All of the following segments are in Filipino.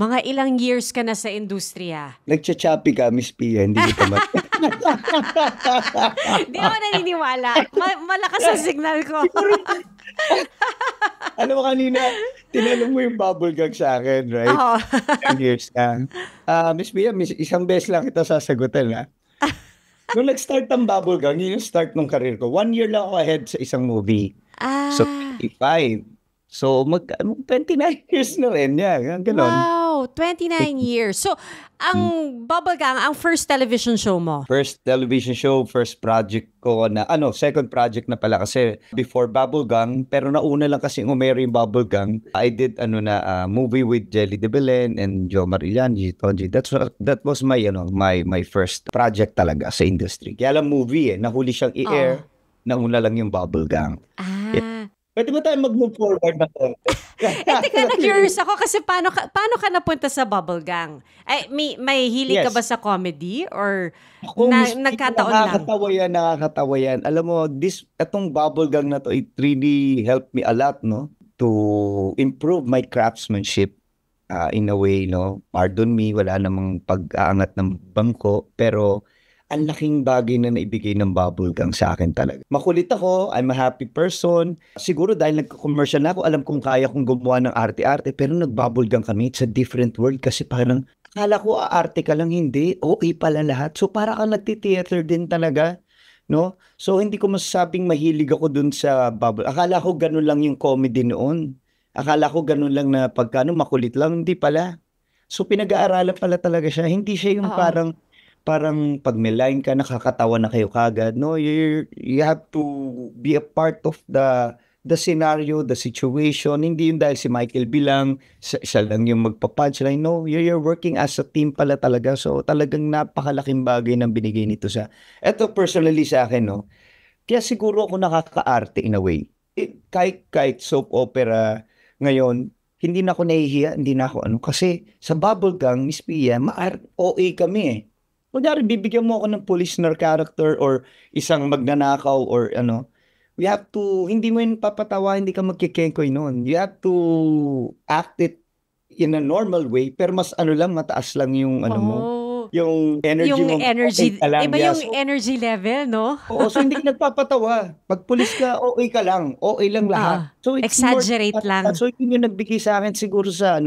Mga ilang years ka na sa industriya? Nagchachapi ka, Miss Pia, hindi kita Di ako naniniwala. Malakas ang signal ko. Alam mo kanina, tinanong mo yung bubble gag sa akin, right? Oo. Ilang years ka. Miss Pia, isang beses lang kita sasagutin, ha? Nung nag-start ang bubble gang, yun yung start ng career ko. 1 year lang ako ahead sa isang movie. So, 25. So, 29 years na rin. Yeah, ganon. Wow, 29 years. So, ang Bubble Gang, ang first television show mo? First television show, first project ko na, second project na pala kasi before Bubble Gang, pero nauna lang kasi umere yung Bubble Gang. I did movie with Jelly De Belen and Joe Marillan, G. Tonji. That was my, my first project talaga sa industry. Kaya lang movie nahuli siyang i-air, nauna lang yung Bubble Gang. Pwede ba tayo mag-move forward na to? Teka, na-curious ako kasi paano ka napunta sa Bubble Gang? Ay, may hilig ka ba sa comedy? Or nagkataon lang? Nakakatawa yan. Alam mo, itong Bubble Gang na to, it really helped me a lot, no? To improve my craftsmanship in a way, no? Pardon me, wala namang pag-aangat ng bangko, pero ang laking bagay na naibigay ng Bubble Gang sa akin talaga. Makulit ako, I'm a happy person. Siguro dahil nagko-commercial na ako, alam kong kaya kong gumawa ng arte-arte, pero nag-Bubble Gang kami, it's a different world kasi parang, akala ko arte ka lang, hindi, okay pala lahat. So para kang nagti-theater din talaga, no? So hindi ko masasabing mahilig ako dun sa Bubble. Akala ko ganun lang yung comedy noon. Akala ko ganun lang na pagkano makulit lang, hindi pala. So pinag-aaralan pala talaga siya. Hindi siya yung parang pag may line ka, nakakatawa na kayo kagad. No, you have to be a part of the scenario, the situation. Hindi yun dahil si Michael bilang siya lang yung magpa-punchline. No, you're working as a team pala talaga. So talagang napakalaking bagay ng binigay nito sa, eto personally sa akin, no. Kaya siguro ako nakaka-arte in a way. Kahit soap opera ngayon, hindi na ako nahihiya, hindi na ako kasi sa Bubble Gang, Miss Pia, OA kami eh. Kunyari, bibigyan mo ako ng police character or isang magnanakaw or we have to, hindi mo yun papatawa, hindi ka magkikengkoy noon. You have to act it in a normal way, pero mas mataas lang yung mo, yung energy mo. Yung energy, iba yung energy level, no? Oo, so hindi ka nagpapatawa. Pag police ka, OA ka lang. OA lang lahat. So it's exaggerate lang. So yun yung nagbigay sa akin siguro sa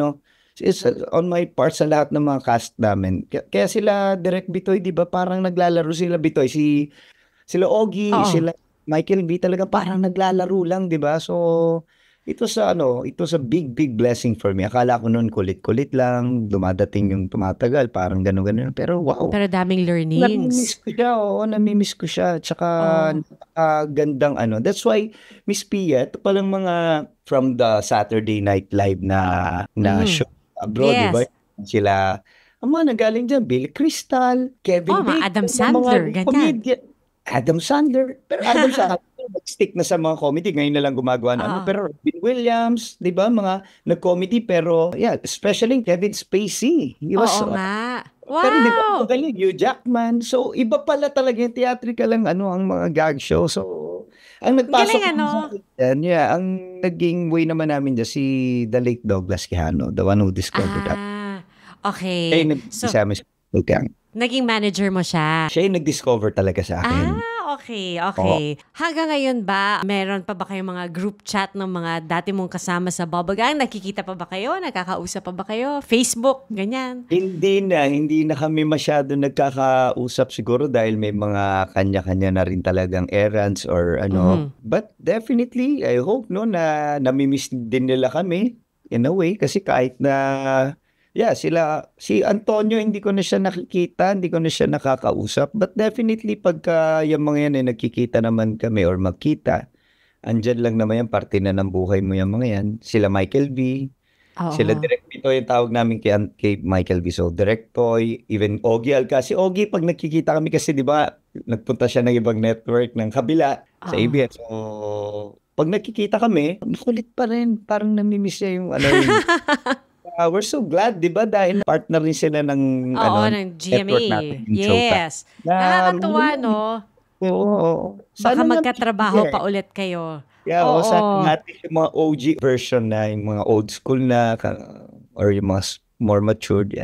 is on my part sa lahat ng mga cast namin. Kaya sila Direk Bitoy, di ba, parang naglalaro sila Bitoy. Sila Ogie, sila Michael B, talaga parang naglalaro lang, di ba? So, ito sa big blessing for me. Akala ko noon kulit-kulit lang, dumadating yung tumatagal, parang gano'n. Pero wow. Pero daming learnings. Namimiss ko siya. Tsaka gandang That's why, Miss Pia, ito palang mga from the Saturday Night Live na show abroad, yes. Diba? Sila, ang mga nagaling dyan, Billy Crystal, Kevin Bacon, Adam Sandler, ganyan. Adam Sandler. Pero Adam Sandler, nag-stick na sa mga comedy. Ngayon na lang gumagawa na Pero Robin Williams, di ba? Mga nag-comedy. Pero, especially Kevin Spacey. Nga. Wow! Pero di ba, magaling, Hugh Jackman. So, iba pala talaga yung theatrical ang mga gag show. So, ang nagpasok ang naging way naman namin dyan, si the late Douglas Quijano, the one who discovered that. Okay. Naging manager mo siya. Siya yung nag-discover talaga sa akin. Okay. Hanggang ngayon ba, meron pa ba kayong mga group chat ng mga dati mong kasama sa Bubble Gang? Nakikita pa ba kayo? Nagkakausap pa ba kayo? Facebook, ganyan? Hindi na kami masyado nagkakausap siguro dahil may mga kanya-kanya na rin talagang errands or But definitely, I hope na namimiss din nila kami in a way kasi kahit na si Antonio, hindi ko na siya nakikita, hindi ko na siya nakakausap. But definitely, pagka yung mga yan ay nagkikita naman kami or magkita, andyan lang naman yan, parte na ng buhay mo yung mga yan. Sila Michael B, sila Direk Toy, yung tawag namin kay Michael B. So, Direk Toy, even Ogie Alca. Si Ogie, pag nagkikita kami kasi, di ba, nagpunta siya ng ibang network ng kabila sa ABS. So, pag nagkikita kami, nakulit pa rin. Parang namimiss niya yung we're so glad, di ba? Dahil partner rin sila ng ng GMA. Yes. Nakakatuwa, no? Oo. Baka magkatrabaho pa ulit kayo. Sana natin yung mga OG version na, yung mga old school na, or yung mga more matured.